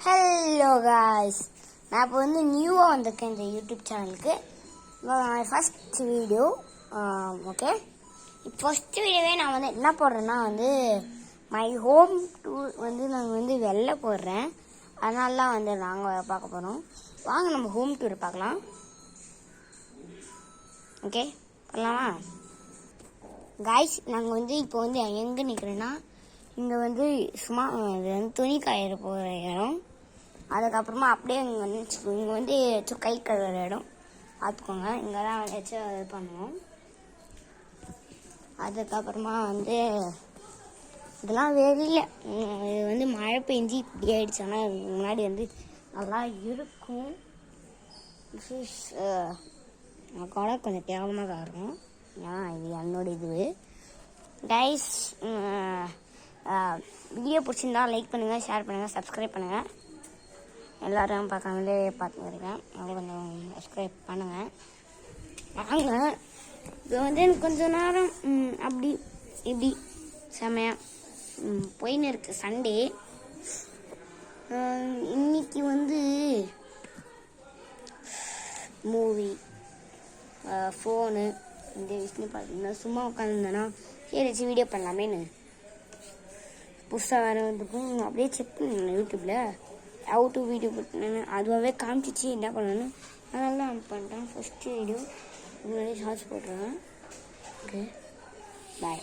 Hello guys, நான் இப்போ வந்து நியூவாக வந்திருக்கேன் இந்த யூடியூப் சேனலுக்கு. First video. ஓகே, இப்போ ஃபஸ்ட் வீடியோவே நான் வந்து என்ன போடுறேன்னா வந்து மை ஹோம் டூர் வந்து நாங்கள் வந்து வெளில போடுறேன். அதனாலலாம் வந்து நாங்கள் பார்க்க போகிறோம். வாங்க நம்ம ஹோம் டூர் பார்க்கலாம். ஓகே, பண்ணலாமா காய்ஸ்? நாங்கள் வந்து இப்போ வந்து எங்கே நிற்கிறேன்னா, இங்கே வந்து சும்மா இது வந்து துணி காயிற போகிற இடம். அதுக்கப்புறமா அப்படியே இங்கே வந்து கை கழுவுற இடம் பார்த்துக்கோங்க. இங்கே தான் வச்சு இது பண்ணுவோம். அதுக்கப்புறமா வந்து இதெல்லாம் வெளியில் இது வந்து மழை பெஞ்சு இப்படி ஆயிடுச்சுன்னா முன்னாடி வந்து நல்லா இருக்கும். கூட கொஞ்சம் கேவலமாக இருக்கும். ஏன்னா இது என்னோட இது கைஸ். வீடியோ பிடிச்சிருந்தா லைக் பண்ணுங்கள், ஷேர் பண்ணுங்கள், சப்ஸ்கிரைப் பண்ணுங்கள். எல்லோரும் பார்க்காமலே பார்த்துருங்க, அவங்க கொஞ்சம் சப்ஸ்கிரைப் பண்ணுங்கள். வாங்க, இப்போ வந்து எனக்கு கொஞ்சம் நேரம் அப்படி இப்படி செமையாக போயின்னு இருக்குது. சண்டே இன்னைக்கு வந்து மூவி, ஃபோனு இந்த விஷயம் பார்த்தீங்கன்னா சும்மா உட்காந்துருந்தேன்னா சரி வீடியோ பண்ணலாமேன்னு புதுசாக வேறு வந்துருக்கும். அப்படியே செக் பண்ணேன் யூடியூப்பில் ஹவ் டு வீடியோ போட்டேன்னு அதுவாகவே காமிச்சிச்சு என்ன பண்ணணும்னு. அதனால தான் பண்ணிட்டேன். ஃபஸ்ட்டு வீடியோ முன்னாடி ஷார்ட்ஸ் போட்டுருவேன். ஓகே, பாய்.